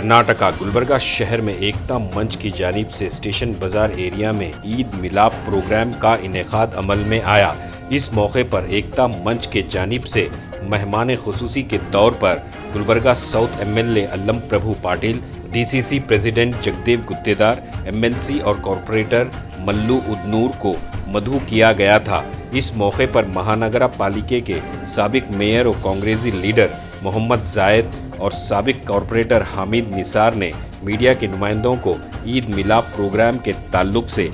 कर्नाटका गुलबर्गा शहर में एकता मंच की जानिब से स्टेशन बाजार एरिया में ईद मिलाप प्रोग्राम का इनेकाद अमल में आया। इस मौके पर एकता मंच के जानिब से मेहमान खुसूसी के तौर पर गुलबर्गा साउथ एमएलए अल्लम प्रभु Patil, DCC president Jagdev गुत्तेदार, MLC और कॉरपोरेटर मल्लू उदनूर को मधु किया गया था। इस मौके पर महानगरा पालिके के साबिक मेयर और कांग्रेसी लीडर मोहम्मद जायद और साबिक कॉरपोरेटर हामिद निसार ने मीडिया के नुमाइंदों को ईद मिलाप प्रोग्राम के ताल्लुक से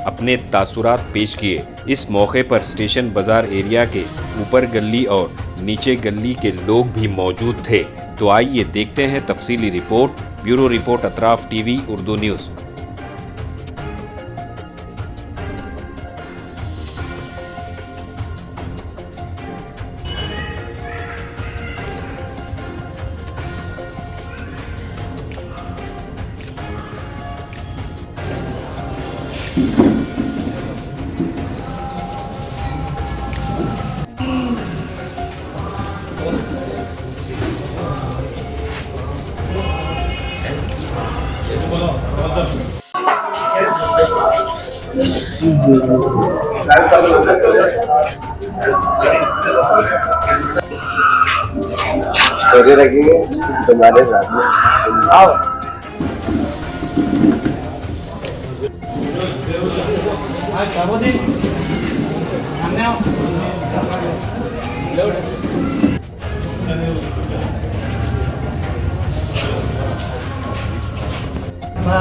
अपने तासुरात पेश किए। इस मौके पर स्टेशन बाजार एरिया के ऊपर गली और नीचे गली के लोग भी मौजूद थे। तो आइए देखते हैं तफसीली report. Bureau report Atraf TV Urdu news. रखेंगे तुम्हारे साथ में आओ। था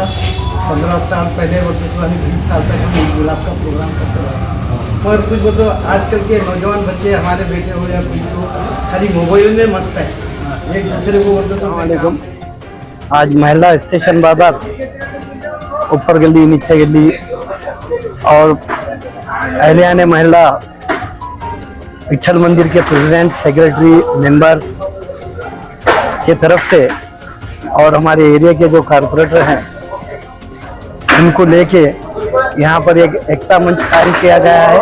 15 साल पहले वो 20 साल तक हम ईद मिलाप का प्रोग्राम करते रहे। और कुछ वो तो आजकल के नौजवान बच्चे हमारे बेटे हो या कुछ लोग खाली मोबाइल में मस्त है, एक दूसरे को बोलते तो आज महिला स्टेशन बाजार ऊपर गली नीचे गली और अहलियाने महिला विठल मंदिर के प्रेसिडेंट सेक्रेटरी मेंबर्स के तरफ से और हमारे एरिया के जो कारपोरेटर हैं उनको लेके यहाँ पर एक एकता मंच जारी किया गया है।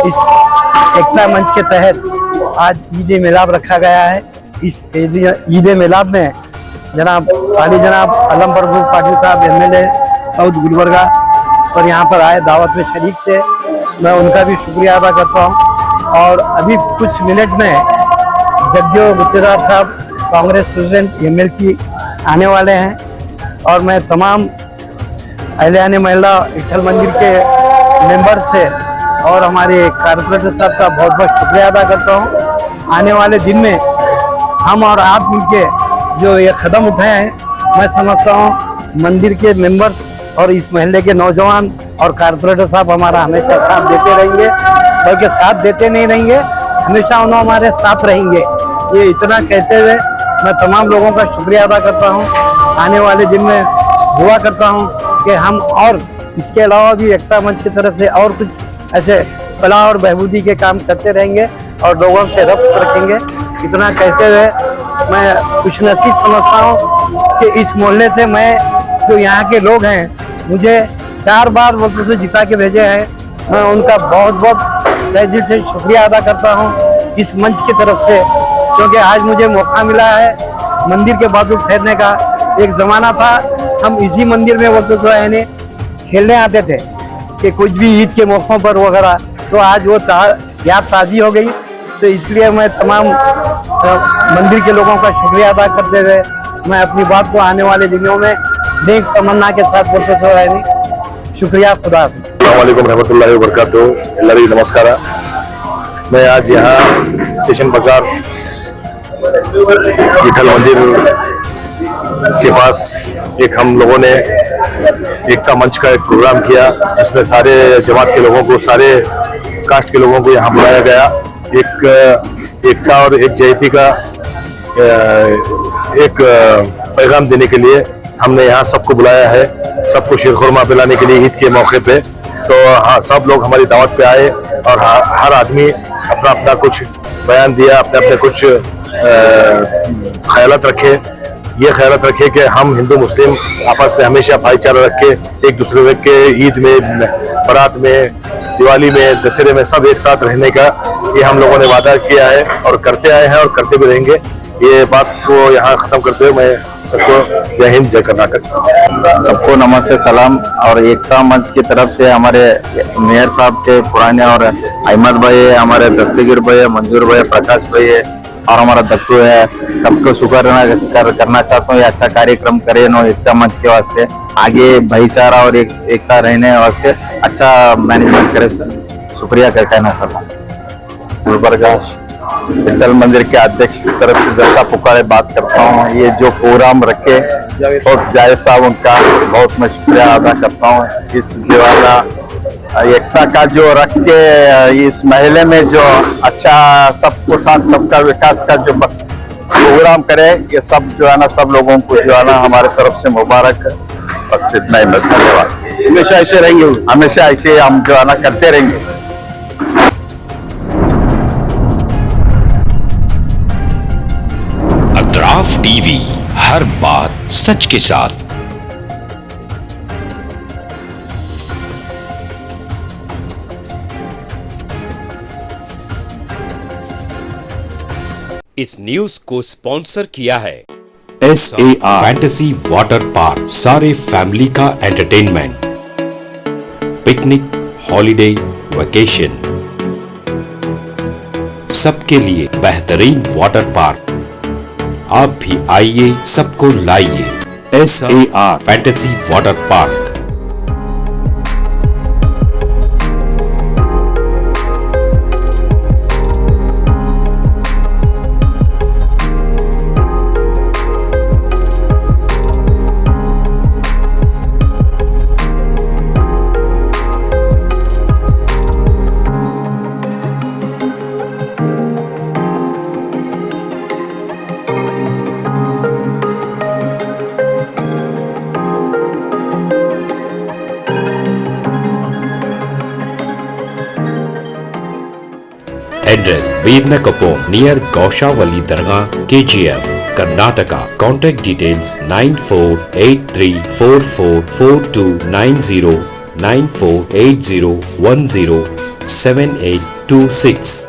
इस एकता मंच के तहत आज ईद मिलाप रखा गया है। इस ईद मिलाप में जनाब अल्लम प्रभु पाटिल साहब एमएलए साउथ गुलबर्गा पर यहाँ पर आए, दावत में शरीक थे। मैं उनका भी शुक्रिया अदा करता हूँ। और अभी कुछ मिनट में जगदेव गुत्तेदार साहब कांग्रेस प्रेसिडेंट एमएलसी आने वाले हैं और मैं तमाम अहलियाने महिला विठल मंदिर के मेंबर से और हमारे कारपोरेटर साहब का बहुत बहुत शुक्रिया अदा करता हूँ। आने वाले दिन में हम और आप मिलके जो ये कदम उठाए हैं, मैं समझता हूँ मंदिर के मेंबर्स और इस महल्ले के नौजवान और कारपोरेटर साहब हमारा हमेशा साथ देते रहेंगे, बल्कि साथ देते नहीं रहेंगे, हमेशा उन्होंने हमारे साथ रहेंगे। ये इतना कहते हुए मैं तमाम लोगों का शुक्रिया अदा करता हूँ। आने वाले दिन में दुआ करता हूँ कि हम और इसके अलावा भी एकता मंच की तरफ से और कुछ ऐसे फलाह और बहबूदी के काम करते रहेंगे और लोगों से रब्त रखेंगे। इतना कहते हुए मैं खुशनसीब समझता हूँ कि इस मोहल्ले से मैं जो यहाँ के लोग हैं मुझे 4 बार वोटों से जिता के भेजे हैं, मैं उनका बहुत बहुत तहे दिल से शुक्रिया अदा करता हूँ इस मंच की तरफ से, क्योंकि आज मुझे मौका मिला है मंदिर के बाजू ठहरने का। एक ज़माना था हम इसी मंदिर में वोटों को यानी खेलने आते थे कि कुछ भी ईद के मौक़ों पर वगैरह, तो आज वो याद ताज़ी हो गई। तो इसलिए मैं तमाम मंदिर के लोगों का शुक्रिया अदा करते हुए मैं अपनी बात को आने वाले दिनों में नेक तमन्ना के साथ बोलते हुए शुक्रिया। खुदा अस्सलाम वालेकुम रहमतुल्लाहि व बरकातुहू। ಎಲ್ಲರಿಗೂ नमस्कार। मैं आज यहाँ स्टेशन बाजार विठल मंदिर के पास एक हम लोगों ने एकता मंच का एक प्रोग्राम किया, जिसमें सारे जमात के लोगों को, सारे कास्ट के लोगों को यहाँ बुलाया गया। एक एकता और एक जयती का एक पैगाम देने के लिए हमने यहाँ सबको बुलाया है, सबको शीरखुरमा पिलाने के लिए ईद के मौके पे। तो हाँ, सब लोग हमारी दावत पे आए और हर आदमी अपना अपना कुछ बयान दिया, अपने अपने कुछ ख्यालात रखे। ये ख्यालात रखे कि हम हिंदू मुस्लिम आपस में हमेशा भाईचारा रख के एक दूसरे के ईद में, बारात में, दिवाली में, दशहरे में सब एक साथ रहने का ये हम लोगों ने वादा किया है और करते आए हैं और करते भी रहेंगे। ये बात को यहाँ ख़त्म करते हुए मैं सबको जय हिंद, जय कर्नाटक। सबको नमस्ते सलाम। और एकता मंच की तरफ से हमारे मेयर साहब के पुराने और अहमद भाई है, हमारे दस्तगीर भाई है, मंजूर भाई है, प्रकाश भाई है और हमारा दत्तू है, सबको शुक्र करना चाहता हूँ। ये अच्छा कार्यक्रम करे नो एकता मंच के वास्ते, आगे भाईचारा और एकता रहने वास्ते अच्छा मैनेजमेंट करे, शुक्रिया कहना चाहता हूँ। गुलबर्गा विठल मंदिर के अध्यक्ष की तरफ से जैसा पुकारे बात करता हूँ। ये जो प्रोग्राम रखे और जायद साहब उनका बहुत मैं शुक्रिया अदा करता हूँ। इस दीवाना एकता का जो रख के इस महीने में जो अच्छा सबको साथ सबका विकास का जो प्रोग्राम करे, ये सब जो है ना सब लोगों को जो है ना हमारे तरफ से मुबारक। बस इतना ही, धन्यवाद। हमेशा ऐसे रहेंगे, हमेशा ऐसे हम जो है ना करते रहेंगे। अतराफ टीवी, हर बात सच के साथ। इस न्यूज को स्पॉन्सर किया है SAR फैंटेसी वाटर पार्क, सारे फैमिली का एंटरटेनमेंट, पिकनिक, हॉलिडे, वेकेशन, सबके लिए बेहतरीन वाटर पार्क। आप भी आइए, सबको लाइए। SAR fantasy water park. Address Bednakapur near Gaushavali Dargah, KGF, Karnataka. Contact details 9483444290 9480107826.